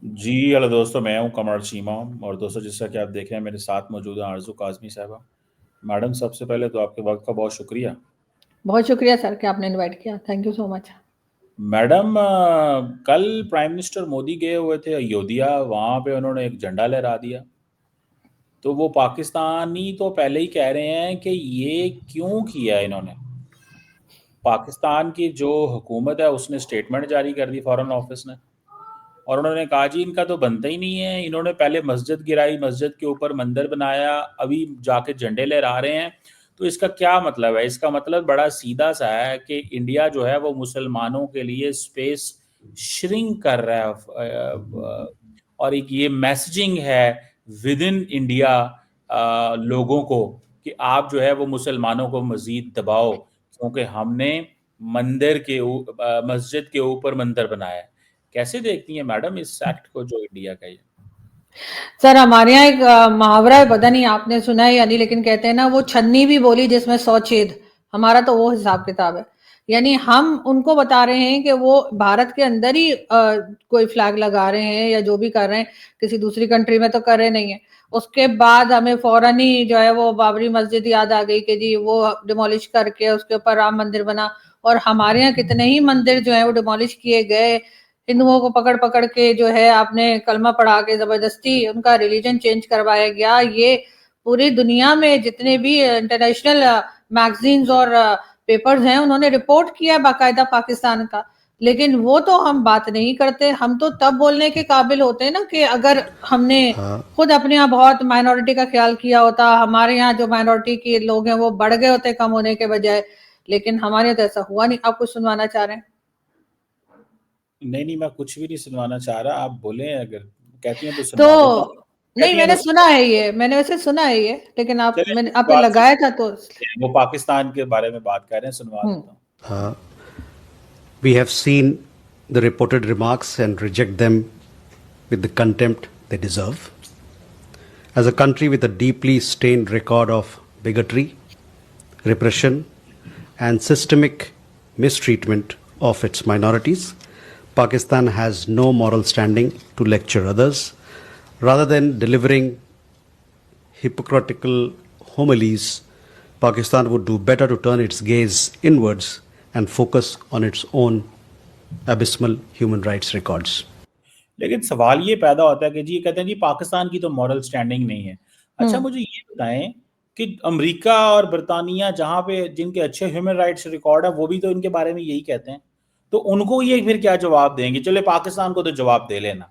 जी hello दोस्तों, मैं हूं कमर चीमा। और दोस्तों, जैसा कि आप देख रहे हैं, मेरे साथ मौजूद हैं आरजू काजमी साहबा। मैडम, सबसे पहले तो आपके वक्त का बहुत शुक्रिया। बहुत शुक्रिया सर कि आपने इनवाइट किया। Thank you so much. Madam, कल प्राइम मिनिस्टर मोदी गए हुए थे अयोध्या। वहां पे उन्होंने एक झंडा लहरा दिया। तो वो पाकिस्तानी तो पहले ही कह रहे हैं कि ये क्यों किया इन्होंने। पाकिस्तान की जो हुकूमत है उसने स्टेटमेंट जारी कर दी, फॉरेन ऑफिस ने। और उन्होंने कहा जी इनका तो बनता ही नहीं है। इन्होंने पहले मस्जिद गिराई, मस्जिद के ऊपर मंदिर बनाया, अभी जाके झंडे लहरा रहे हैं। तो इसका क्या मतलब है? इसका मतलब बड़ा सीधा सा है कि इंडिया जो है वो मुसलमानों के लिए स्पेस श्रिंक कर रहा है। और एक ये मैसेजिंग है विद इन इंडिया लोगों को कि आप जो है वो मुसलमानों को मजीद दबाओ, क्योंकि हमने मस्जिद के ऊपर मंदिर बनाया है। कैसे देखती हैं मैडम इस एक्ट को जो इंडिया का ये? सर हमारे यहाँ एक मुहावरा है, पता नहीं आपने सुना है या नहीं, लेकिन कहते हैं ना, वो छन्नी भी बोली जिसमें 100 छेद। हमारा तो वो हिसाब किताब है। यानी हम उनको बता रहे हैं कि वो भारत के अंदर ही कोई फ्लैग लगा रहे हैं या जो भी कर रहे हैं, किसी दूसरी कंट्री में तो कर रहे नहीं है। उसके बाद हमें फौरन ही जो है वो बाबरी मस्जिद याद आ गई कि जी वो डिमोलिश करके उसके ऊपर राम मंदिर बना। और हमारे यहाँ कितने ही मंदिर जो है वो डिमोलिश किए गए। हिंदुओं को पकड़ पकड़ के जो है आपने कलमा पढ़ा के जबरदस्ती उनका रिलीजन चेंज करवाया गया। ये पूरी दुनिया में जितने भी इंटरनेशनल मैगजीन्स और पेपर्स हैं उन्होंने रिपोर्ट किया बाकायदा पाकिस्तान का। लेकिन वो तो हम बात नहीं करते। हम तो तब बोलने के काबिल होते हैं ना कि अगर हमने खुद अपने यहाँ बहुत माइनॉरिटी का ख्याल किया होता, हमारे यहाँ जो माइनॉरिटी के लोग हैं वो बढ़ गए होते कम होने के बजाय। लेकिन हमारे यहाँ तो ऐसा हुआ नहीं। आप कुछ सुनवाना चाह रहे हैं? नहीं नहीं, मैं कुछ भी नहीं सुनवाना चाह रहा, आप बोलें। अगर कहती हैं तो तो सुनवा देता हूँ। नहीं, कहती हैं तो मैंने सुना सुनवा है देता हूँ। ये, मैंने वैसे सुना है ये, लेकिन चलिए, आपने बात लगाया था तो। सुनिए, वो पाकिस्तान के बारे में बात कर रहे हैं, सुनवा हम्म। देता हूँ। We have seen the reported remarks and reject them with the contempt they deserve. As a country with a deeply stained record of bigotry, repression, and systemic mistreatment of its minorities, Pakistan has no moral standing to lecture others. Rather than delivering hypocritical homilies, Pakistan would do better to turn its gaze inwards and focus on its own abysmal human rights records. लेकिन सवाल ये पैदा होता है कि जी ये कहते हैं जी पाकिस्तान की तो मॉरल स्टैंडिंग नहीं है। अच्छा, हम्म। मुझे ये बताएं कि अमेरिका और बरतानिया, जहाँ पे जिनके अच्छे ह्यूमन राइट्स रिकॉर्ड है, वो भी तो इनके बारे में यही कहते हैं। तो उनको ये फिर क्या जवाब देंगे? चले पाकिस्तान को तो जवाब दे लेना,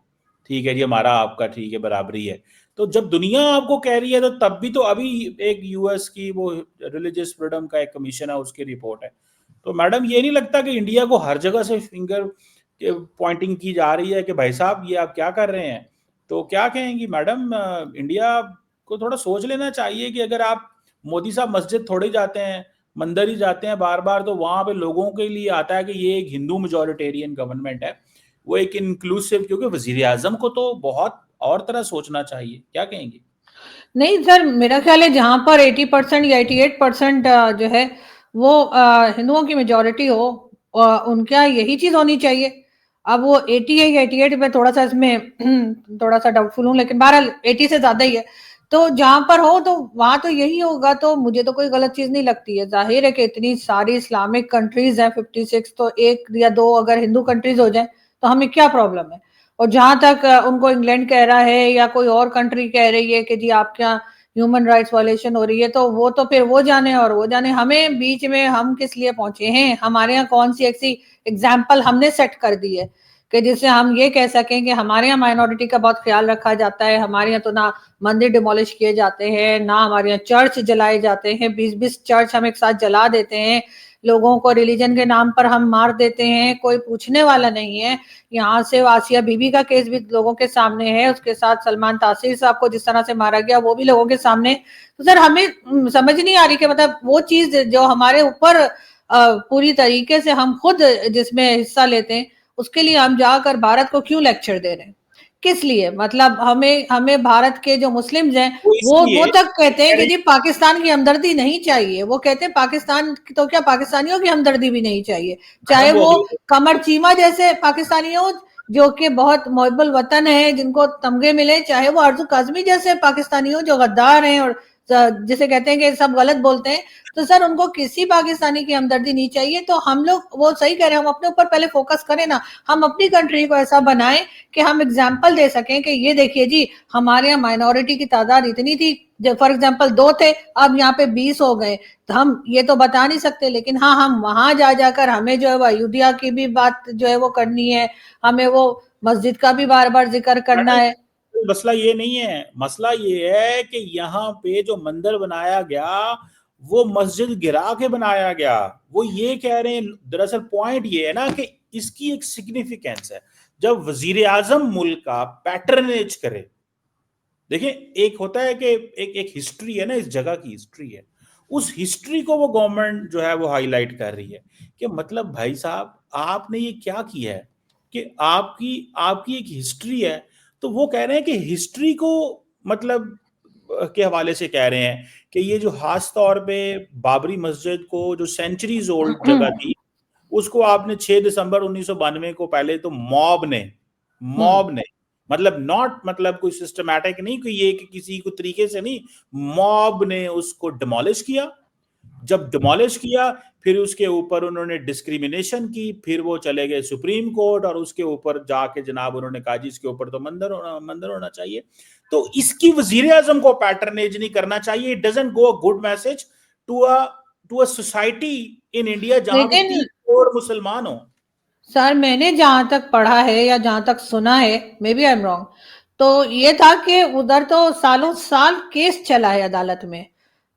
ठीक है जी, हमारा आपका ठीक है, बराबरी है। तो जब दुनिया आपको कह रही है तो तब भी तो अभी एक यूएस की वो रिलीजियस फ्रीडम का एक कमीशन है, उसकी रिपोर्ट है। तो मैडम, ये नहीं लगता कि इंडिया को हर जगह से फिंगर पॉइंटिंग की जा रही है कि भाई साहब ये आप क्या कर रहे हैं? तो क्या कहेंगी मैडम? इंडिया को थोड़ा सोच लेना चाहिए कि अगर आप, मोदी साहब मस्जिद थोड़े जाते हैं, मंदिर ही जाते हैं बार बार, तो वहां पे लोगों के लिए आता है कि ये एक हिंदू मेजोरिटेरियन गवर्नमेंट है, वो एक इंक्लूसिव। क्योंकि वजीर आजम को तो बहुत और तरह सोचना चाहिए। क्या कहेंगी? नहीं सर, मेरा ख्याल है जहां पर 80% या 88% जो है वो हिंदुओं की मेजोरिटी हो, उनका यही चीज होनी चाहिए। अब वो 80 है या 88 में थोड़ा सा इसमें थोड़ा सा डाउटफुल हूँ, लेकिन बहरहाल 80 से ज्यादा ही है। तो जहां पर हो तो वहां तो यही होगा। तो मुझे तो कोई गलत चीज नहीं लगती है। जाहिर है कि इतनी सारी इस्लामिक कंट्रीज हैं 56, तो एक या दो अगर हिंदू कंट्रीज हो जाए तो हमें क्या प्रॉब्लम है? और जहां तक उनको इंग्लैंड कह रहा है या कोई और कंट्री कह रही है कि जी आपके यहाँ ह्यूमन राइट्स वायलेशन हो रही है, तो वो तो फिर वो जाने और वो जाने। हमें बीच में हम किस लिए पहुंचे हैं? हमारे यहाँ कौन सी ऐसी एग्जाम्पल हमने सेट कर दी है कि जिससे हम ये कह सकें कि हमारे यहाँ माइनॉरिटी का बहुत ख्याल रखा जाता है? हमारे यहाँ तो ना मंदिर डिमोलिश किए जाते हैं, ना हमारे यहाँ चर्च जलाए जाते हैं। 20-20 चर्च हम एक साथ जला देते हैं। लोगों को रिलीजन के नाम पर हम मार देते हैं, कोई पूछने वाला नहीं है। यहाँ से आसिया बीबी का केस भी लोगों के सामने है, उसके साथ सलमान तासीर साहब को जिस तरह से मारा गया वो भी लोगों के सामने। तो सर हमें समझ नहीं आ रही कि मतलब वो चीज जो हमारे ऊपर पूरी तरीके से हम खुद जिसमें हिस्सा लेते हैं, उसके लिए हम जाकर भारत को क्यों लेक्चर दे रहे हैं? किस लिए? मतलब हमें हमें भारत के जो मुस्लिम्स हैं वो वो इसलिए तक कहते हैं कह कि रही जी पाकिस्तान की हमदर्दी नहीं चाहिए। वो कहते हैं पाकिस्तान तो क्या, पाकिस्तानियों की हमदर्दी भी नहीं चाहिए, मैडम, चाहे वो वो अगले कमर चीमा जैसे पाकिस्तानी हो जो कि बहुत मोहब्बल वतन है, जिनको तमगे मिले, चाहे वो आरजू काजमी जैसे पाकिस्तानी हो जो गद्दार हैं और जिसे कहते हैं कि सब गलत बोलते हैं, तो सर उनको किसी पाकिस्तानी की हमदर्दी नहीं चाहिए। तो हम लोग, वो सही कह रहे हैं, हम अपने ऊपर पहले फोकस करें ना, हम अपनी कंट्री को ऐसा बनाएं कि हम एग्जाम्पल दे सकें कि ये देखिए जी, हमारे यहाँ माइनॉरिटी की तादाद इतनी थी, फॉर एग्जाम्पल 2 थे, अब यहाँ पे 20 हो गए, तो हम ये तो बता नहीं सकते, लेकिन हाँ, हम वहां जा जाकर हमें जो है वो अयोध्या की भी बात जो है वो करनी है, हमें वो मस्जिद का भी बार बार जिक्र करना है। मसला ये नहीं है, मसला ये है कि यहाँ पे जो मंदिर बनाया गया वो मस्जिद गिरा के बनाया गया। वो ये कह रहे हैं, दरअसल पॉइंट ये है ना कि इसकी एक सिग्निफिकेंस है। जब वजीर आजम मुल्क का पैटर्नेज करे, देखिए एक होता है कि एक हिस्ट्री है ना, इस जगह की हिस्ट्री है, उस हिस्ट्री को वो गवर्नमेंट जो है वो हाईलाइट कर रही है कि मतलब भाई साहब आपने ये क्या किया है कि आपकी आपकी एक हिस्ट्री है। तो वो कह रहे हैं कि हिस्ट्री को मतलब के हवाले से कह रहे हैं कि ये जो खास तौर पे बाबरी मस्जिद को, जो सेंचुरीज ओल्ड जगह थी, उसको आपने 6 दिसंबर 1992 को पहले तो मॉब ने मतलब नॉट मतलब कोई सिस्टमैटिक नहीं, कोई ये कि किसी को तरीके से नहीं, मॉब ने उसको डिमोलिश किया। जब डिमोलिश किया फिर उसके ऊपर उन्होंने डिस्क्रिमिनेशन की, फिर वो चले गए सुप्रीम कोर्ट और उसके ऊपर जाके जनाब उन्होंने कहा जी इसके ऊपर तो मंदिर होना चाहिए। तो इसकी वजीर आजम को पैटर्नेज नहीं करना चाहिए। It doesn't go a good message to a society in India जहां पे 3 करोड़ मुसलमान हो। सर मैंने जहां तक पढ़ा है या जहां तक सुना है, maybe I am wrong, तो ये था कि उधर तो सालों साल केस चला है अदालत में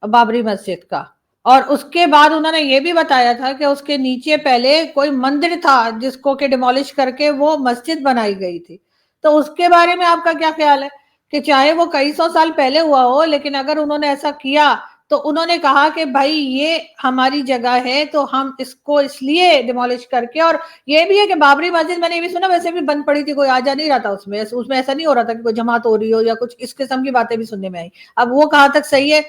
बाबरी मस्जिद का, और उसके बाद उन्होंने ये भी बताया था कि उसके नीचे पहले कोई मंदिर था जिसको के डिमोलिश करके वो मस्जिद बनाई गई थी। तो उसके बारे में आपका क्या ख्याल है कि चाहे वो कई सौ साल पहले हुआ हो, लेकिन अगर उन्होंने ऐसा किया तो उन्होंने कहा कि भाई ये हमारी जगह है तो हम इसको इसलिए डिमोलिश करके, और ये भी है कि बाबरी मस्जिद मैंने ये भी सुना वैसे भी बंद पड़ी थी, कोई आ जा नहीं रहा था उसमें उसमें ऐसा नहीं हो रहा था कि कोई जमात हो रही हो या कुछ इस किस्म की बातें भी सुनने में आई। अब वो कहाँ तक सही है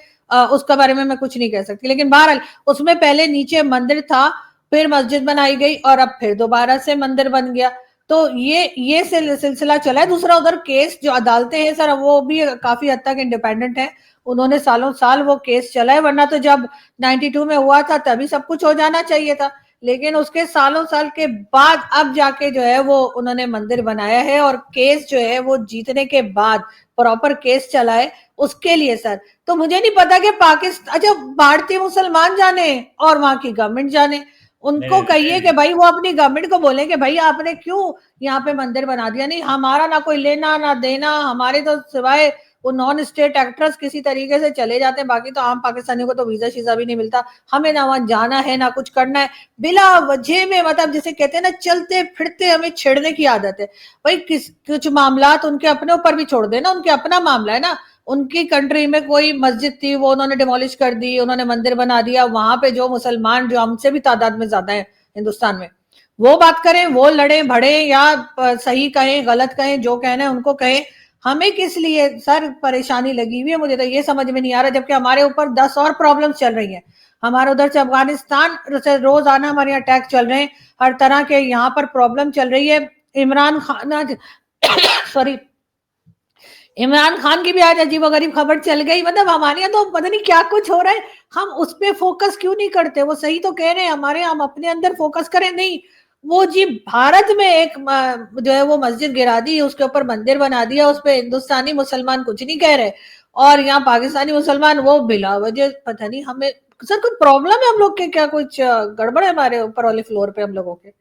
उसका बारे में मैं कुछ नहीं कह सकती, लेकिन बहरहाल उसमें पहले नीचे मंदिर था, फिर मस्जिद बनाई गई और अब फिर दोबारा से मंदिर बन गया। तो ये सिलसिला चला है। दूसरा उधर केस जो अदालतें हैं सर वो भी काफी हद तक इंडिपेंडेंट है, उन्होंने सालों साल वो केस चला है, वरना तो जब 92 में हुआ था तभी सब कुछ हो जाना चाहिए था, लेकिन उसके सालों साल के बाद अब जाके जो है वो उन्होंने मंदिर बनाया है, और केस जो है वो जीतने के बाद प्रॉपर केस चला है उसके लिए सर। तो मुझे नहीं पता कि पाकिस्तान, अच्छा भारतीय मुसलमान जाने और वहां की गवर्नमेंट जाने, उनको कहिए कि भाई वो अपनी गवर्नमेंट को बोले कि भाई आपने क्यों यहाँ पे मंदिर बना दिया, नहीं हमारा ना कोई लेना ना देना, हमारे तो सिवाय वो नॉन स्टेट एक्टर्स किसी तरीके से चले जाते हैं, बाकी तो आम पाकिस्तानियों को तो वीजा शीजा भी नहीं मिलता, हमें ना वहां जाना है ना कुछ करना है, बिला वजह में मतलब जिसे कहते हैं ना चलते फिरते हमें छेड़ने की आदत है। भाई कुछ मामलात उनके अपने ऊपर भी छोड़ देना, उनके अपना मामला है ना, उनकी कंट्री में कोई मस्जिद थी वो उन्होंने डिमोलिश कर दी, उन्होंने मंदिर बना दिया, वहां पे जो मुसलमान जो हमसे भी तादाद में ज्यादा है हिंदुस्तान में, वो बात करें, वो लड़े भड़े या सही कहें गलत कहें, जो कहना है उनको कहें, हमें किस लिए सर परेशानी लगी हुई है, मुझे तो ये समझ में नहीं आ रहा, जबकि हमारे ऊपर 10 और प्रॉब्लम्स चल रही हैं, हमारे उधर से अफगानिस्तान से रोजाना हमारे यहाँ अटैक चल रहे हैं, हर तरह के यहाँ पर प्रॉब्लम चल रही है। इमरान खान सॉरी इमरान खान की भी आज अजीबोगरीब खबर चल गई, मतलब हमारे यहाँ तो पता नहीं क्या कुछ हो रहा है, हम उस पर फोकस क्यों नहीं करते। वो सही तो कह रहे हैं हमारे, हम अपने अंदर फोकस करें, नहीं वो जी भारत में एक जो है वो मस्जिद गिरा दी, उसके ऊपर मंदिर बना दिया, उस पर हिंदुस्तानी मुसलमान कुछ नहीं कह रहे, और यहाँ पाकिस्तानी मुसलमान वो बिला वजह पता नहीं, हमें सर कुछ प्रॉब्लम है हम लोग के, क्या कुछ गड़बड़ है हमारे ऊपर वाले फ्लोर पे हम लोगों के?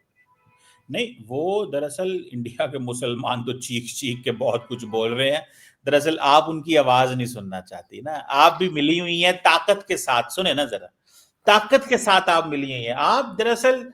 नहीं, वो दरअसल इंडिया के मुसलमान तो चीख चीख के बहुत कुछ बोल रहे हैं, दरअसल आप उनकी आवाज नहीं सुनना चाहती ना, आप भी मिली हुई हैं ताकत के साथ, सुने ना जरा, ताकत के साथ आप मिली हुई हैं, आप दरअसल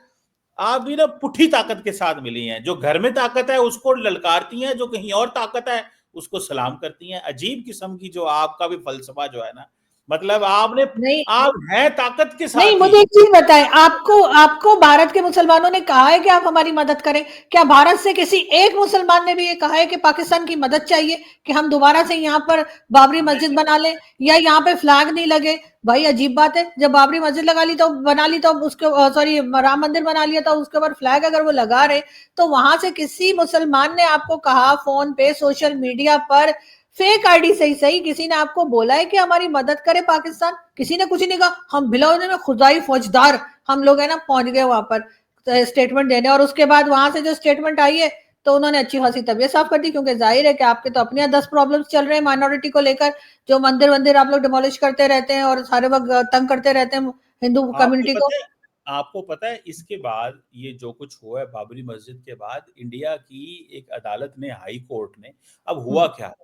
आप भी ना पुठी ताकत के साथ मिली हैं, जो घर में ताकत है उसको ललकारती हैं, जो कहीं और ताकत है उसको सलाम करती हैं। अजीब किस्म की जो आपका भी फलसफा जो है ना, मतलब आपने नहीं आप हैं ताकत के नहीं, साथ मुझे ही। एक चीज बताएं, आपको भारत के मुसलमानों ने कहा है कि आप हमारी मदद करें? क्या भारत से किसी एक मुसलमान ने भी ये कहा है कि पाकिस्तान की मदद चाहिए कि हम दोबारा से यहाँ पर बाबरी मस्जिद बना लें या यहाँ पे फ्लैग नहीं लगे? भाई अजीब बात है, जब बाबरी मस्जिद लगा ली तो बना ली, तो उसके सॉरी राम मंदिर बना लिया, तो उसके ऊपर फ्लैग अगर वो लगा रहे, तो वहां से किसी मुसलमान ने आपको कहा फोन पे, सोशल मीडिया पर, फेक आईडी सही सही, किसी ने आपको बोला है कि हमारी मदद करे पाकिस्तान? किसी ने कुछ नहीं कहा। हम भिलौने में खुदाई फौजदार हम लोग है ना पहुंच गए वहां पर स्टेटमेंट देने, और उसके बाद वहां से जो स्टेटमेंट आई है तो उन्होंने अच्छी खासी तबीयत साफ कर दी, क्योंकि जाहिर है कि आपके तो अपने 10 प्रॉब्लम्स चल रहे हैं माइनॉरिटी को लेकर, जो मंदिर वंदिर आप लोग डिमोलिश करते रहते हैं और सारे वक्त तंग करते रहते हैं हिंदू आपको कम्युनिटी को। पता है आपको पता है इसके बाद ये जो कुछ हुआ है बाबरी मस्जिद के बाद, इंडिया की एक अदालत ने, हाई कोर्ट ने, अब हुआ क्या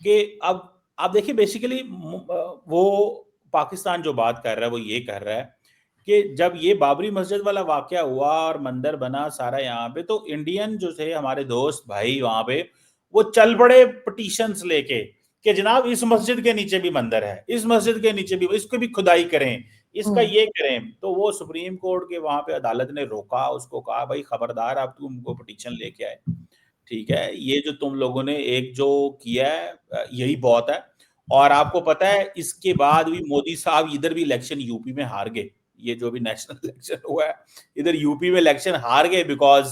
कि अब आप देखिए बेसिकली वो पाकिस्तान जो बात कर रहा है वो ये कर रहा है कि जब ये बाबरी मस्जिद वाला वाकया हुआ और मंदिर बना सारा यहाँ पे, तो इंडियन जो थे हमारे दोस्त भाई वहां पे, वो चल पड़े पिटीशंस लेके कि जनाब इस मस्जिद के नीचे भी मंदिर है, इस मस्जिद के नीचे भी, इसको भी खुदाई करें, इसका ये करें। तो वो सुप्रीम कोर्ट के वहां पे अदालत ने रोका, उसको कहा भाई खबरदार आप तुमको पिटीशन लेके आए, ठीक है, ये जो तुम लोगों ने एक जो किया है यही बहुत है। और आपको पता है इसके बाद भी मोदी साहब इधर भी इलेक्शन यूपी में हार गए, ये जो भी नेशनल इलेक्शन हुआ है इधर यूपी में इलेक्शन हार गए, बिकॉज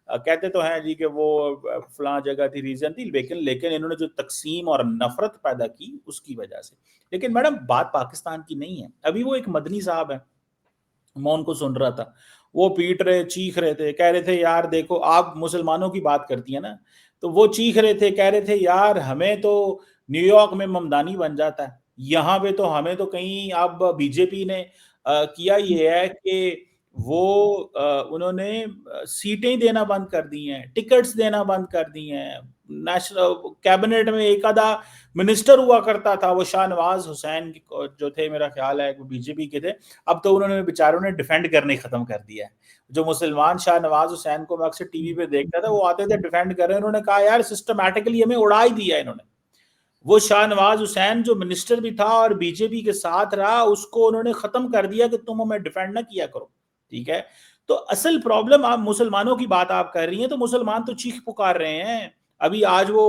कहते तो हैं जी कि वो फलां जगह थी, रीजन थी, लेकिन इन्होंने जो तकसीम और नफरत पैदा की उसकी वजह से। लेकिन मैडम बात पाकिस्तान की नहीं है, अभी वो एक मदनी साहब है, मैं उनको सुन रहा था, वो पीट रहे, चीख रहे थे, कह रहे थे यार देखो, आप मुसलमानों की बात करती है ना, तो वो चीख रहे थे, कह रहे थे यार हमें तो न्यूयॉर्क में ममदानी बन जाता है, यहाँ पे तो हमें तो कहीं, अब बीजेपी ने किया ये है कि वो उन्होंने सीटें देना बंद कर दी हैं, टिकट्स देना बंद कर दी हैं, नेशनल कैबिनेट में एक आधा मिनिस्टर हुआ करता था, वो शाहनवाज हुसैन जो थे, मेरा ख्याल है वो बीजेपी के थे, अब तो उन्होंने बेचारों ने डिफेंड करने खत्म कर दिया है। जो मुसलमान शाहनवाज हुसैन को मैं अक्सर टीवी पे देखता था, वो आते थे डिफेंड कर रहे हैं, उन्होंने कहा यार सिस्टमैटिकली हमें उड़ा ही दिया इन्होंने। वो शाहनवाज हुसैन जो मिनिस्टर भी था और बीजेपी के साथ रहा, उसको उन्होंने खत्म कर दिया कि तुम हमें डिफेंड ना किया करो, ठीक है। तो असल प्रॉब्लम, आप मुसलमानों की बात आप कर रही हैं, तो मुसलमान तो चीख पुकार रहे हैं। अभी आज वो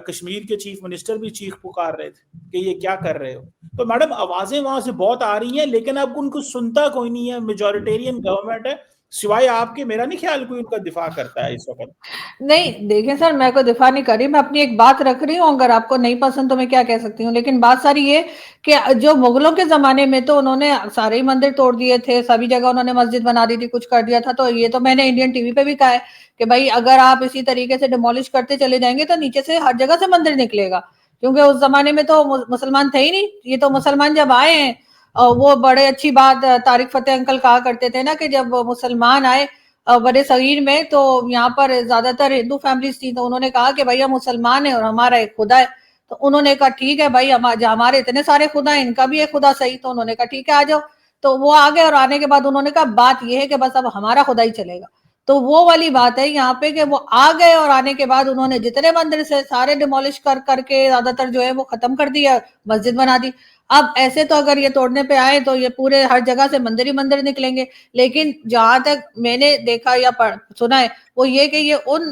कश्मीर के चीफ मिनिस्टर भी चीख पुकार रहे थे कि ये क्या कर रहे हो। तो मैडम आवाजें वहां से बहुत आ रही हैं, लेकिन अब उनको सुनता कोई नहीं है, मेजोरिटेरियन गवर्नमेंट है, सिवाय आपके मेरा नहीं ख्याल कोई उनका दिफा करता है इस वक्त। नहीं देखिए सर, मैं कोई दिफा नहीं कर रही, मैं अपनी एक बात रख रही हूँ, अगर आपको नहीं पसंद तो मैं क्या कह सकती हूँ। लेकिन बात सारी ये कि जो मुगलों के जमाने में तो उन्होंने सारे ही मंदिर तोड़ दिए थे, सभी जगह उन्होंने मस्जिद बना दी थी, कुछ कर दिया था। तो ये तो मैंने इंडियन टीवी पे भी कहा है कि भाई अगर आप इसी तरीके से डिमोलिश करते चले जाएंगे तो नीचे से हर जगह से मंदिर निकलेगा, क्योंकि उस जमाने में तो मुसलमान थे ही नहीं। ये तो मुसलमान जब आए हैं, वो बड़े अच्छी बात तारिक फतेह अंकल कहा करते थे ना कि जब मुसलमान आए बड़े सगीर में, तो यहाँ पर ज्यादातर हिंदू फैमिलीज थी, तो उन्होंने कहा कि भैया मुसलमान है और हमारा एक खुदा है। तो उन्होंने कहा ठीक है भाई, हमारे इतने सारे खुदा है, इनका भी एक खुदा सही। तो उन्होंने कहा ठीक है आ जाओ। तो वो आ गए और आने के बाद उन्होंने कहा बात यह है कि बस अब हमारा खुदा ही चलेगा। तो वो वाली बात है यहाँ पे कि वो आ गए और आने के बाद उन्होंने जितने मंदिर से सारे डिमोलिश कर करके ज्यादातर जो है वो खत्म कर दिया, मस्जिद बना दी। अब ऐसे तो अगर ये तोड़ने पे आए तो ये पूरे हर जगह से मंदिर ही मंदिर निकलेंगे। लेकिन जहां तक मैंने देखा या सुना है वो ये कि ये उन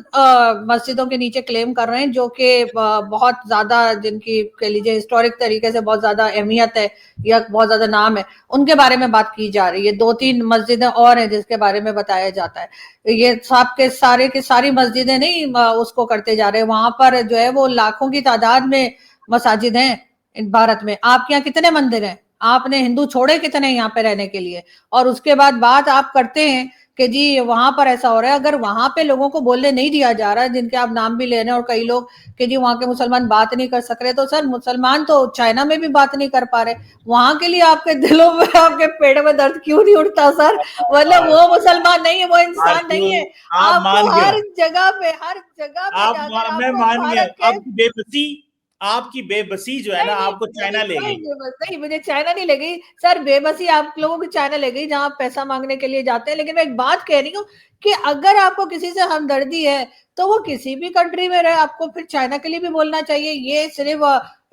मस्जिदों के नीचे क्लेम कर रहे हैं जो कि बहुत ज्यादा, जिनकी कह लीजिए हिस्टोरिक तरीके से बहुत ज्यादा अहमियत है या बहुत ज्यादा नाम है, उनके बारे में बात की जा रही है। 2-3 मस्जिदें और हैं जिसके बारे में बताया जाता है। ये सब के सारे की सारी मस्जिदें नहीं उसको करते जा रहे, वहां पर जो है वो लाखों की तादाद में मसाजिद हैं भारत में। आपके यहाँ कितने मंदिर हैं? आपने हिंदू छोड़े कितने यहाँ पे रहने के लिए? और उसके बाद बात आप करते हैं कि जी वहां पर ऐसा हो रहा है। अगर वहां पे लोगों को बोलने नहीं दिया जा रहा है, जिनके आप नाम भी ले रहे हैं, और कई लोग कि जी वहां के मुसलमान बात नहीं कर सक रहे, तो सर मुसलमान तो चाइना में भी बात नहीं कर पा रहे, वहां के लिए आपके दिलों में, आपके पेट में दर्द क्यों नहीं उठता सर? मतलब वो मुसलमान नहीं है, वो इंसान नहीं है। आप मान आपको गए, हर जगह पे जाकर मैं आपको मान गया भारत के, आपकी बेबसी जो है ना, नहीं आपको चाइना ले नहीं गई। नहीं, मुझे चाइना नहीं लगी सर, बेबसी आप लोगों की चाइना ले गई जहां आप पैसा मांगने के लिए जाते हैं। लेकिन मैं एक बात कह रही हूँ कि अगर आपको किसी से हमदर्दी है तो वो किसी भी कंट्री में रहे। आपको फिर चाइना के लिए भी बोलना चाहिए। ये सिर्फ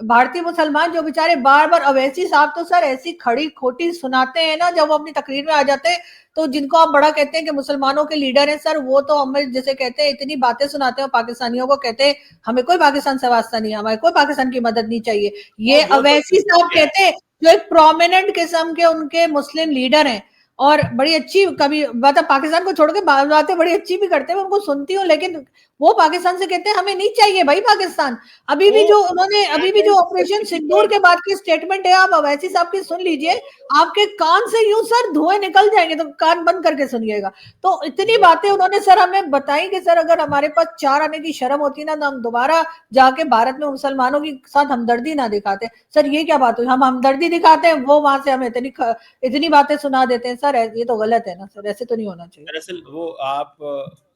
भारतीय मुसलमान जो बेचारे बार बार अवैसी साहब तो सर ऐसी खड़ी खोटी सुनाते हैं ना जब वो अपनी तकरीर में आ जाते हैं, तो जिनको आप बड़ा कहते हैं कि मुसलमानों के लीडर हैं सर, वो तो हमें जैसे कहते हैं इतनी बातें सुनाते हैं पाकिस्तानियों को, कहते हैं हमें कोई पाकिस्तान से वास्ता नहीं, हमें कोई पाकिस्तान की मदद नहीं चाहिए। ये वो तो अवैसी साहब कहते हैं जो एक प्रोमिनेंट किस्म के उनके मुस्लिम लीडर हैं और बड़ी अच्छी, कभी मतलब पाकिस्तान को छोड़ के बातें बड़ी अच्छी भी करते हैं, उनको सुनती हूँ, लेकिन वो पाकिस्तान से कहते हैं हमें नहीं चाहिए भाई पाकिस्तान। अभी भी जो उन्होंने अभी भी जो ऑपरेशन सिंदूर के बाद की स्टेटमेंट है, आप अवैसी साहब की सुन लीजिए, आपके कान से यूं सर धुएं निकल जाएंगे, तो कान बंद करके सुनिएगा। तो इतनी बातें उन्होंने सर हमें बताई कि सर अगर हमारे पास 4 आने की शर्म होती ना, तो हम दोबारा जाके भारत में मुसलमानों के साथ हमदर्दी ना दिखाते। सर ये क्या बात हुई, हम हमदर्दी दिखाते हैं, वो वहां से हमें इतनी बातें सुना देते हैं। सर ये तो गलत है ना सर, ऐसे तो नहीं होना चाहिए। दरअसल वो आप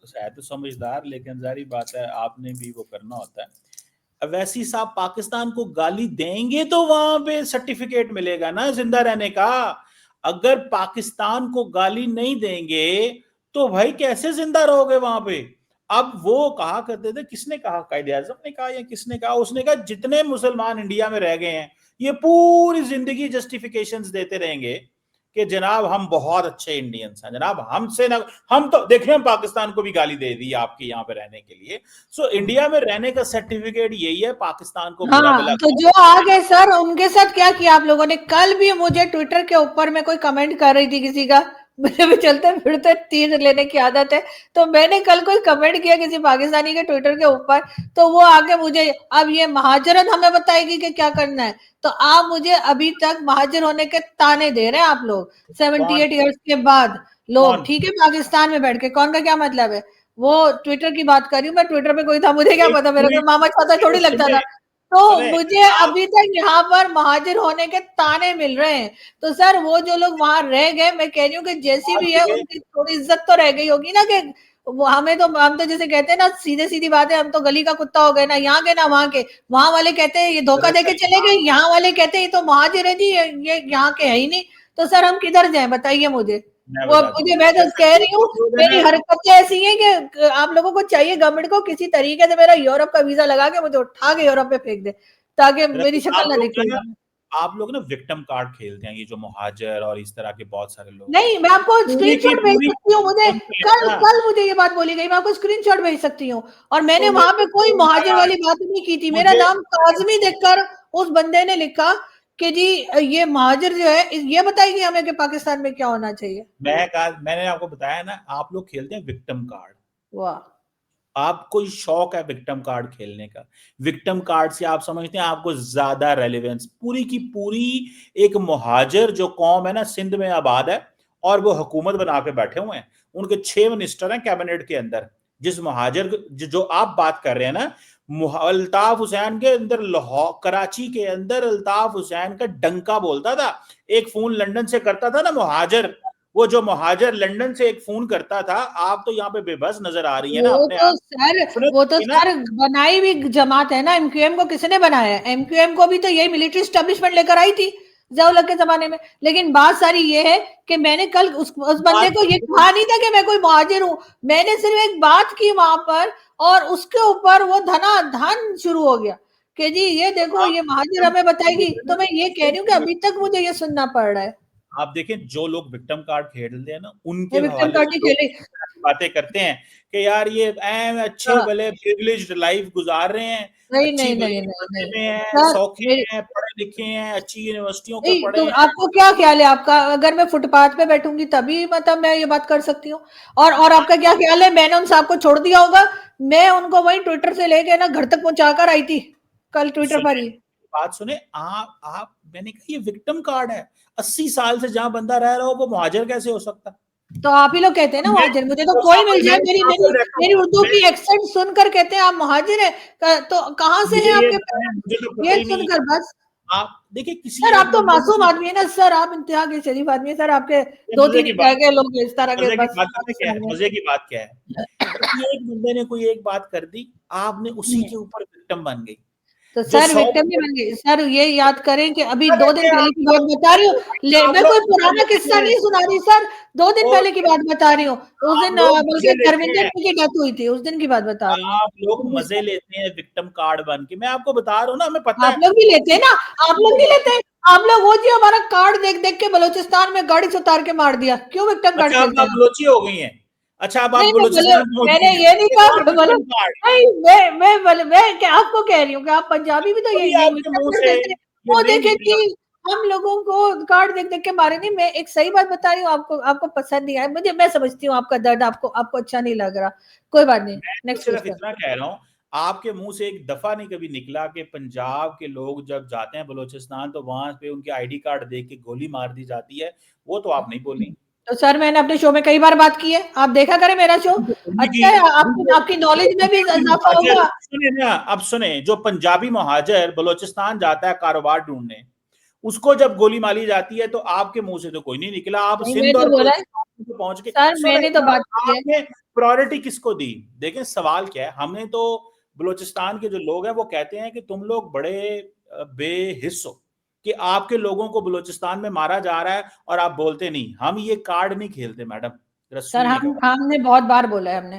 शायद तो समझदार, लेकिन जारी बात है आपने भी वो करना होता है। अवैसी साहब पाकिस्तान को गाली देंगे तो वहां पे सर्टिफिकेट मिलेगा ना जिंदा रहने का। अगर पाकिस्तान को गाली नहीं देंगे तो भाई कैसे जिंदा रहोगे वहां पे। अब वो कहा करते थे, किसने कहा, कायदे आजम ने कहा या किसने कहा, उसने कहा जितने मुसलमान इंडिया में रह गए हैं ये पूरी जिंदगी जस्टिफिकेशंस देते रहेंगे कि जनाब हम बहुत अच्छे इंडियंस हैं, जनाब हमसे ना, हम तो देखिए हम पाकिस्तान को भी गाली दे दी आपके यहाँ पे रहने के लिए। सो इंडिया में रहने का सर्टिफिकेट यही है, पाकिस्तान को बुरा हाँ, भला तो जो आ गए सर उनके साथ क्या किया आप लोगों ने। कल भी मुझे ट्विटर के ऊपर में कोई कमेंट कर रही थी किसी का, मुझे भी चलते फिरते तीर लेने की आदत है, तो मैंने कल कोई कमेंट किया किसी पाकिस्तानी के ट्विटर के ऊपर, तो वो आके मुझे अब ये महाजरत हमें बताएगी कि क्या करना है। तो आप मुझे अभी तक महाजर होने के ताने दे रहे हैं आप लोग 78 ईयर्स के बाद। लोग ठीक है पाकिस्तान में बैठ के, कौन का क्या मतलब है। वो ट्विटर की बात कर रही हूँ मैं, ट्विटर पे कोई था, मुझे क्या पता, मेरा कोई मामा चाचा थोड़ी लगता था। तो मुझे अभी तक यहाँ पर महाजिर होने के ताने मिल रहे हैं। तो सर वो जो लोग वहां रह गए, मैं कह रही हूँ कि जैसी भी है उनकी थोड़ी इज्जत तो रह गई होगी ना, कि वो हमें तो, हम तो जैसे कहते हैं ना सीधे सीधी बात है, हम तो गली का कुत्ता हो गए ना, यहाँ के ना वहां के। वहां वाले कहते हैं ये धोखा देके चले गए, यहाँ वाले कहते हैं ये तो महाजिर है जी, ये यहाँ के है ही नहीं। तो सर हम किधर जाए बताइए मुझे। वो मुझे, मैं तो कह रही हूँ मेरी हरकतें ऐसी हैं कि आप लोगों को चाहिए गवर्नमेंट को किसी तरीके से मेरा यूरोप का वीजा लगा के मुझे उठा के यूरोप में फेंक दे, ताकि मेरी शक्ल ना दिखे। आप लोग ना विक्टिम कार्ड खेलते हैं, ये जो मुहाजिर और इस तरह के बहुत सारे लोग। नहीं, मैं आपको स्क्रीनशॉट भेज सकती हूँ, मुझे कल मुझे ये बात बोली गई, मैं आपको स्क्रीनशॉट भेज सकती हूँ। और मैंने वहां पे कोई मुहाजिर वाली बात नहीं की थी। मेरा नाम काजमी देखकर उस बंदे ने लिखा कि जी ये महाजिर जो है, ये बताइए हमें कि पाकिस्तान में क्या होना चाहिए। मैंने आपको बताया ना, आप लोग खेलते हैं विक्टिम कार्ड। वाह, आपको शौक है विक्टिम कार्ड खेलने का। विक्टिम कार्ड से आप समझते हैं आपको ज्यादा रेलेवेंस, पूरी की पूरी एक मुहाजिर जो कौम है ना सिंध में आबाद है और वो हुकूमत बना के बैठे हुए हैं, उनके 6 मिनिस्टर हैं कैबिनेट के अंदर। जिस मुहाजिर जो आप बात कर रहे हैं ना, अल्ताफ हुसैन के अंदर, लाहौर कराची के अंदर अल्ताफ हुसैन का डंका बोलता था। एक फोन लंदन से करता था ना मुहाजिर, वो जो मुहाजिर लंदन से एक फोन करता था। आप तो यहाँ पे बेबस नजर आ रही है ना अपने आप। वो तो सर बनाई हुई जमात है ना। एमक्यूएम को किसने बनाया है? एमक्यूएम को भी तो यही मिलिट्री स्टैब्लिशमेंट लेकर आई थी ज़िया-उल-हक के जमाने में। लेकिन बात सारी ये है कि मैंने कल उस बंदे को ये कहा नहीं था कि मैं कोई मुहाजिर हूँ। मैंने सिर्फ एक बात की वहां पर, और उसके ऊपर वो धनाधन शुरू हो गया कि जी ये देखो ये महाजिर हमें बताएगी। तो मैं ये कह रही हूँ कि अभी तक मुझे ये सुनना पड़ रहा है। आप देखें जो लोग विक्टिम कार्ड खेलते हैं ना, उनके विक्टिम हवाले कार्ड से नहीं खेले। बातें करते हैं कि यार ये अच्छे भले प्रिविलेज्ड लाइफ गुजार रहे हैं, नहीं अच्छी नहीं भली नहीं मजे नहीं में हैं, सर, सौखे हैं, पढ़े लिखे हैं, अच्छी यूनिवर्सिटियों के नहीं पढ़े तो हैं। आपको क्या ख्याल है आपका, अगर मैं फुटपाथ पे बैठूंगी तभी मतलब मैं ये बात कर सकती हूँ? और आपका क्या ख्याल है, मैंने उन साहब को छोड़ दिया होगा? मैं उनको वहीं ट्विटर से लेके ना घर तक पहुंचा कर आई थी कल ट्विटर पर ही। बात सुने आप मैंने कहा ये विक्टिम कार्ड है। 80 साल से जहां बंदा रह रहा हो वो मुहाजिर कैसे हो सकता? तो आप ही लोग कहते हैं ना मुहाजिर। मुझे तो कोई मिल जाए, मेरी मेरी मेरी उर्दू की एक्सेंट सुनकर कहते हैं आप मुहाजिर है, तो कहां से है आपके पेरेंट्स? ये सुनकर बस। आप देखिए किसी सर एक आप तो मासूम आदमी है ना सर, आप इंतहा के शरीफ आदमी है सर। आपके 2-3 रह गए लोग इस तरह के बस। मजे की बात क्या है, एक बंदे ने कोई एक बात कर दी, आपने उसी के ऊपर विक्टिम बन गई। तो जो सर 100 विक्टिम नहीं बन गए सर, ये याद करें कि अभी अरे 2 दिन पहले की बात बता रही हूँ। आप मैं लोग कोई मजे पुराना लेते किस्सा हैं, नहीं सुना रही सर, 2 दिन और पहले की बात बता रही हूँ। उस आप दिन लोग मजे बल्कि लेते धर्मेंद्र हैं, सिंह की डेथ हुई थी, उस दिन की बात बता रही हूँ। आप लोग मजे लेते हैं विक्टिम कार्ड बन के। मैं आपको बता रहा हूँ ना, हमें पता आप है लोग भी लेते हैं ना, आप लोग नहीं लेते? आप लोग वो जी हमारा कार्ड देख देख के बलूचिस्तान में गाड़ी से उतार के मार दिया, क्यों विक्टिम कार्ड अच्छा अब खेलते आप हैं? बलोची हो गई हैं। अच्छा अब आप नहीं, बलूचिस्तान पहुंच मैंने गई हैं, ये नहीं एक और कहा विक्टिम कार्ड। नहीं, मैं क्या आपको कह रही हूँ कि आप पंजाबी भी तो अभी ये आपके विक्टिम मुंह कार्ड से खेलते हैं। ये वो नहीं देखे निकला। कि हम लोगों को कार्ड देख देख के मारे नहीं। मैं एक सही बात बता रही हूँ, आपको आपको पसंद नहीं आया मुझे, मैं समझती हूँ आपका दर्द, आपको आपको अच्छा नहीं लग रहा, कोई बात नहीं। मैं तो नेक्स्ट सिर्फ क्वेश्चन। इतना कह रहा हूँ, आपके मुंह से एक दफा नहीं कभी निकला कि पंजाब के लोग जब जाते हैं बलूचिस्तान तो वहां पे उनके आईडी कार्ड देख के गोली मार दी जाती है, वो तो आप नहीं बोली। तो सर मैंने अपने शो में कई बार बात की है, आप देखा करें मेरा शो। उनको बोलने की अच्छा है, आपकी उनको आपकी जो नॉलेज में भी पंजाबी इजाफा महाजर होगा। सुने ना, अब सुने, जो पंजाबी महाजर बलूचिस्तान जाता है कारोबार ढूंढने, उसको जब गोली मारी जाती है तो आपके मुंह से तो कोई नहीं निकला। आप नहीं, मैं सिंध और तो बोला है बलूचिस्तान को पहुंच के सर, सुने मैंने तो ना, बात की है। आपने प्रायोरिटी किसको दी? देखें सवाल क्या है, हमने तो बलूचिस्तान के जो लोग हैं वो कहते हैं कि तुम लोग बड़े बेहिस हो कि आपके लोगों को बलूचिस्तान में मारा जा रहा है और आप बोलते नहीं। हम ये कार्ड नहीं खेलते मैडम, जरा सर सुनिएगा। हमने बहुत बार बोला है, हमने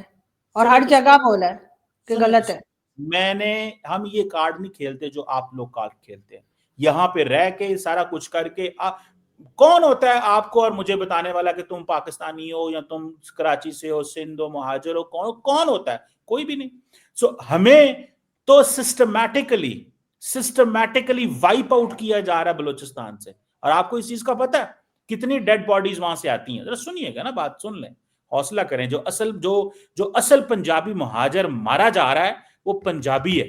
और सुने हर तो जगह सुने, बोला है कि सुने तो गलत है। सुने। हम ये कार्ड नहीं खेलते जो आप लोग कार्ड खेलते हैं। यहाँ पे रह के सारा कुछ करके कौन होता है आपको और मुझे बताने वाला कि तुम पाकिस्तानी हो या तुम कराची से हो, सिंध हो, महाजर हो? कौन कौन होता है? कोई भी नहीं। हमें तो सिस्टमैटिकली वाइप आउट किया जा रहा है बलूचिस्तान से। और आपको इस चीज का पता है कितनी डेड बॉडीज वहां से आती हैं? जरा सुनिएगा ना, बात सुन लें, हौसला करें। जो असल पंजाबी मुहाजिर मारा जा रहा है वो पंजाबी है,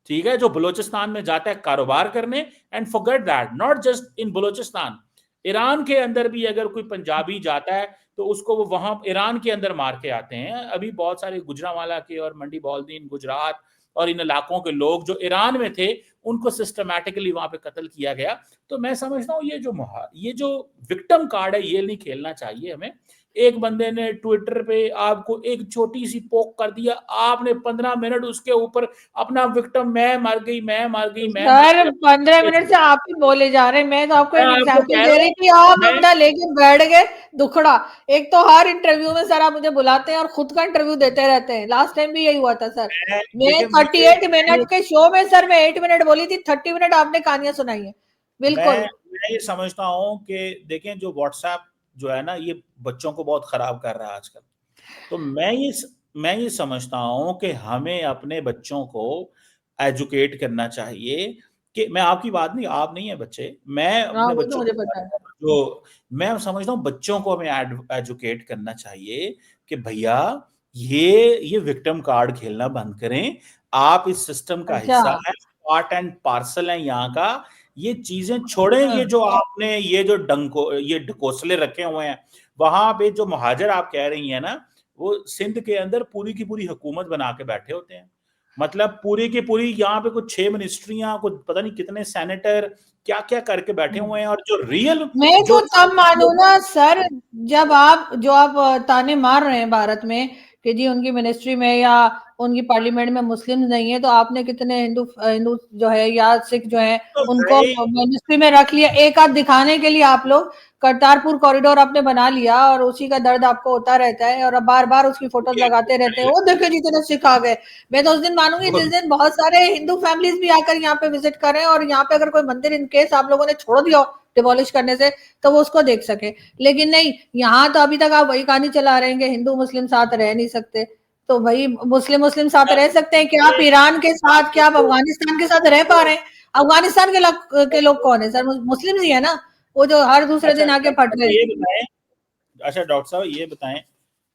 ठीक है, जो बलूचिस्तान में जाता है कारोबार करने। And forget that, not just in Balochistan, Iran के अंदर भी अगर कोई पंजाबी जाता है तो उसको वो वहां ईरान के अंदर मार के आते हैं। अभी बहुत सारे गुजरांवाला के और मंडी बौलदीन गुजरात और इन इलाकों के लोग जो ईरान में थे उनको सिस्टमैटिकली वहां पे कत्ल किया गया। तो मैं समझता हूँ ये जो विक्टिम कार्ड है ये नहीं खेलना चाहिए हमें। एक बंदे ने ट्विटर पे आपको एक छोटी सी पोक कर दिया, आपने 15 मिनट उसके ऊपर अपना विक्टिम, मैं मर गई, मैं मर गई, मैं मर सर गई। 15 मिनट से आप ही बोले जा रहे हैं, मैं तो आपको मैं एक आपको एग्जांपल कह दे रहा रही हूँ, थी, आप मैं अपना लेके बैठ गए दुखड़ा। एक तो हर इंटरव्यू में सर आप मुझे बुलाते हैं और खुद का इंटरव्यू देते रहते हैं, लास्ट टाइम भी यही हुआ था सर। मैं देखिए 38 मिनट के शो में सर मैं 8 मिनट बोली थी, 30 मिनट आपने कहानियां सुनाई है। बिल्कुल। मैं ये समझता हूँ कि देखें जो व्हाट्सएप जो है ना ये बच्चों को बहुत खराब कर रहा है आजकल। तो मैं ये समझता हूँ कि हमें अपने बच्चों को एजुकेट करना चाहिए। कि मैं आपकी बात नहीं, आप नहीं है बच्चे, मैं हाँ, अपने वो तो बच्चों मुझे की बात पता है। कर रहा हूँ। जो मैं समझता हूँ बच्चों को हमें एजुकेट करना चाहिए कि भैया ये विक्टिम कार्ड खेलना बंद करें। आप इस सिस्टम का अच्छा। हिस्सा है, पार्ट एंड पार्सल है यहाँ का। ये चीजें छोड़ें, ये हाँ। जो आपने ये ढकोसले रखे हुए हैं वहां पे, जो महाजर आप कह रही हैं ना, वो सिंध के अंदर पूरी की पूरी हुकूमत बना के बैठे होते हैं। मतलब पूरी की पूरी यहाँ पे कुछ 6 मिनिस्ट्रियां, कुछ पता नहीं कितने सेनेटर क्या क्या करके बैठे हुए हैं। और जो रियल मैं तो जो तब मानू ना सर, जब आप ताने मार रहे हैं भारत में कि जी उनकी मिनिस्ट्री में या उनकी पार्लियामेंट में मुस्लिम नहीं है, तो आपने कितने हिंदू हिंदू जो है या सिख जो है तो उनको भाई मिनिस्ट्री में रख लिया एक आध दिखाने के लिए। आप लोग करतारपुर कॉरिडोर आपने बना लिया और उसी का दर्द आपको होता रहता है और अब बार बार उसकी फोटोज लगाते रहते हैं, वो देखो जितने सिख आ गए। मैं तो उस दिन मानूंगी जिस दिन बहुत सारे हिंदू फैमिलीज भी आकर यहाँ पे विजिट करें और यहाँ पे अगर कोई मंदिर इनकेस आप लोगों ने छोड़ दिया डिमोलिश करने से तो वो उसको देख सके। लेकिन नहीं, यहाँ तो अभी तक आप वही कहानी चला रहे हैं कि हिंदू मुस्लिम साथ रह नहीं सकते। तो भाई मुस्लिम मुस्लिम साथ रह सकते हैं क्या? आप ईरान के साथ, क्या आप अफगानिस्तान के साथ रह पा रहे हैं? अफगानिस्तान के लोग कौन है सर? मुस्लिम ही है ना, वो जो हर दूसरे अच्छा दिन आके फट रहे ये हैं। बताएं, अच्छा डॉक्टर साहब ये बताएं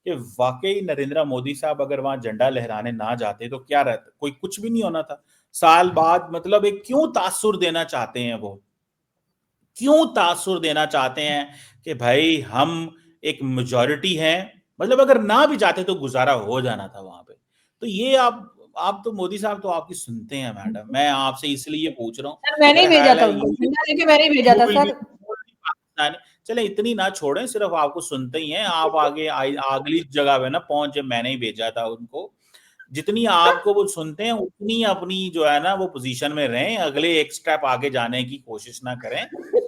कि वाकई नरेंद्र मोदी साहब अगर वहां झंडा लहराने ना जाते तो क्या रहता? कोई कुछ भी नहीं होना था। साल बाद मतलब एक क्यों तासुर देना चाहते हैं वो? क्यों तासुर देना चाहते हैं कि भाई हम एक मेजॉरिटी हैं? मतलब अगर ना भी जाते तो गुजारा हो जाना था वहां पे। तो ये आप तो मोदी साहब तो आपकी सुनते हैं मैडम, मैं आपसे इसलिए पूछ रहा हूँ। सर मैंने ही मेरा भेजा ख्याल था है उनको, झंडा लेके मैंने ही भेजा यू था विल बी सर। पाकिस्तान। चले इतनी ना छोड़ें, सिर्फ आपको सुनते ही हैं आप, आगे अगली जगह पे ना पहुंचे, मैंने ही भेजा था उनको। जितनी आपको वो सुनते हैं उतनी अपनी जो है ना वो पोजीशन में रहें, अगले एक स्टेप आगे जाने की कोशिश ना करें।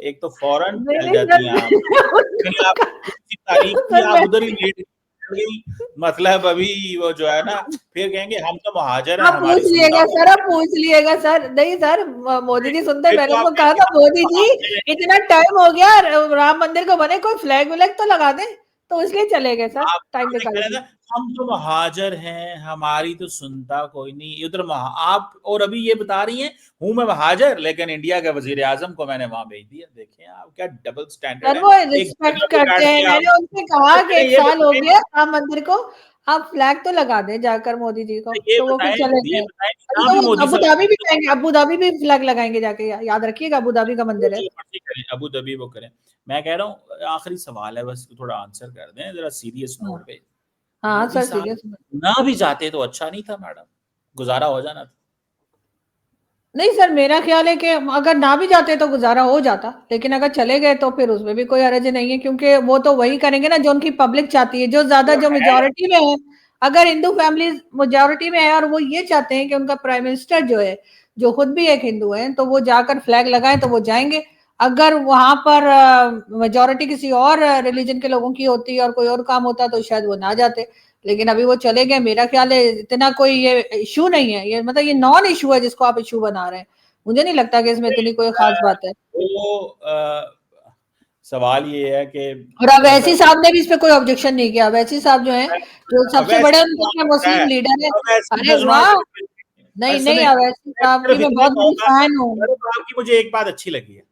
एक तो फौरन नहीं फैल नहीं जाती हैं आप, मैंने सर आपको की तारीफ की, सर आप मैं उधर ही लेट गई। मतलब अभी वो जो है ना फिर कहेंगे हम तो महाजर हैं, आप पूछ हमारी सुनता लिएगा को सर, आप पूछ लिएगा सर। नहीं सर, मोदी जी सुनते, फिर मैंने तो आप उनको कहा कहेंगे था हम मोदी तो जी महाजर हैं। इतना टाइम हो गया राम मंदिर को बने, कोई फ्लैग व्लैग तो लगा दें, तो इसलिए चले गए सर आप टाइम आपने निकाल कह के। रहे थे हम तो महाजर हैं, हमारी तो सुनता कोई नहीं उधर आप, और अभी ये बता रही हैं हूं मैं महाजर, लेकिन इंडिया के वजीर आजम को मैंने वहां भेज दिया। देखें आप क्या डबल स्टैंडर्ड सर है। वो एक रिस्पेक्ट जगह पे करते बैठ हैं, के आप, मैंने उनसे कहा तो कि पहले 1 साल हो गया राम मंदिर को, आप फ्लैग तो लगा दें जाकर मोदी जी को, ये तो वो फिर बताएं चले ये गए। बताएं कि अभी जहां तो भी वो मोदी अबू साहब धाबी भी जाएं, जाएंगे, अबू धाबी भी फ्लैग लगाएंगे जाके, याद रखिएगा अबू धाबी का वो मंदिर है। जो मर्जी करें, अबू धाबी वो करें। मैं कह रहा हूँ आखिरी सवाल है, बस थोड़ा आंसर कर दें जरा सीरियस हाँ नोट पे। हाँ मोदी सर साहब सीरियस। ना भी जाते तो अच्छा नहीं था मैडम, गुजारा हो जाना था। नहीं सर, मेरा ख्याल है कि अगर ना भी जाते तो गुजारा हो जाता, लेकिन अगर चले गए तो फिर उसमें भी कोई हर्ज नहीं है, क्योंकि वो तो वही करेंगे ना जो उनकी पब्लिक चाहती है, जो ज्यादा वो जो है, मेजोरिटी में है। अगर हिंदू फैमिली मेजोरिटी में है और वो ये चाहते हैं कि उनका प्राइम मिनिस्टर जो है, जो खुद भी एक हिंदू है, तो वो जाकर फ्लैग लगाए तो वो जाएंगे। अगर वहां पर मेजोरिटी किसी और रिलीजन के लोगों की होती और कोई और काम होता तो शायद वो ना जाते, लेकिन अभी वो चले गए। मेरा ख्याल है इतना कोई ये इशू नहीं है, ये मतलब ये नॉन इशू है जिसको आप इशू बना रहे हैं। मुझे नहीं लगता कि इसमें इतनी कोई खास बात है। सवाल ये है कि और जैसा अवैसी साहब ने भी इस पे कोई ऑब्जेक्शन नहीं किया। अवैसी साहब जो हैं, जो सबसे बड़े अवैसी उनके कौन है, मुस्लिम लीडर है। अवैसी अरे डज नॉट, वाह, नहीं नहीं, सुने अवैसी मैं साहब सिर्फ की मैं इतना बहुत बड़ी कहूंगा, फैन हूँ। आपकी मुझे एक बात अच्छी लगी है,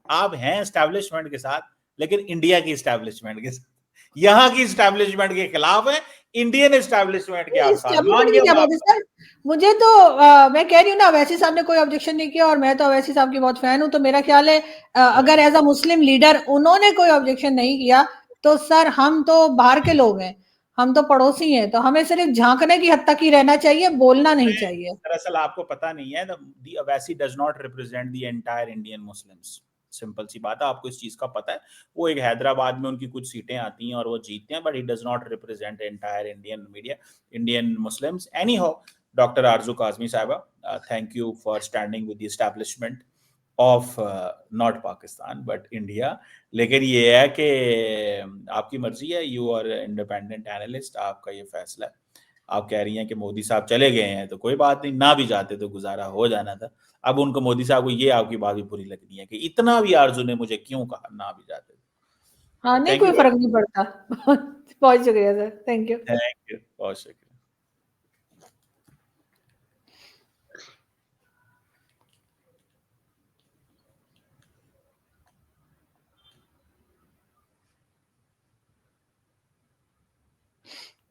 आप हैं एस्टेब्लिशमेंट के साथ, लेकिन इंडिया की एस्टेब्लिशमेंट के साथ, यहाँ की एस्टेब्लिशमेंट के खिलाफ है, इंडियन एस्टेब्लिशमेंट के आप साथ मान एस्टेब्लिशमेंट की गए क्या वो बात है आपका। सर? मुझे तो मैं कह रही हूँ ना, अवैसी साहब ने कोई ऑब्जेक्शन नहीं किया और मैं तो अवैसी साहब की बहुत फैन हूँ, तो मेरा ख्याल है अगर एज अ मुस्लिम लीडर उन्होंने कोई ऑब्जेक्शन नहीं किया, तो सर हम तो बाहर के लोग हैं, हम तो पड़ोसी हैं, तो हमें सिर्फ झांकने की हद तक ही रहना चाहिए, बोलना नहीं चाहिए। दरअसल आपको पता नहीं है, the Owaisi does not represent the entire Indian Muslims. Simple सी बात है, आपको इस चीज का पता है। वो एक हैदराबाद में उनकी कुछ सीटें आती हैं और वो जीतते हैं, but he does not represent entire Indian media, Indian Muslims. Any हो, डॉक्टर आरजू काजमी साहबा, thank you for standing with the establishment of not Pakistan but India. लेकिन ये है कि आपकी मर्जी है, यू आर इंडिपेंडेंट एनालिस्ट, आपका ये फैसला है। आप कह रही हैं कि मोदी साहब चले गए हैं तो कोई बात नहीं, ना भी जाते तो गुजारा हो जाना था। अब उनको, मोदी साहब को ये आपकी बात भी बुरी लगनी है कि इतना भी आरजू ने मुझे क्यों कहा ना भी जाते। हाँ नहीं, थैंक कोई यू, फर्क नहीं पड़ता। बहुत शुक्रिया sir, thank you. Thank you, बहुत शुक्रिया।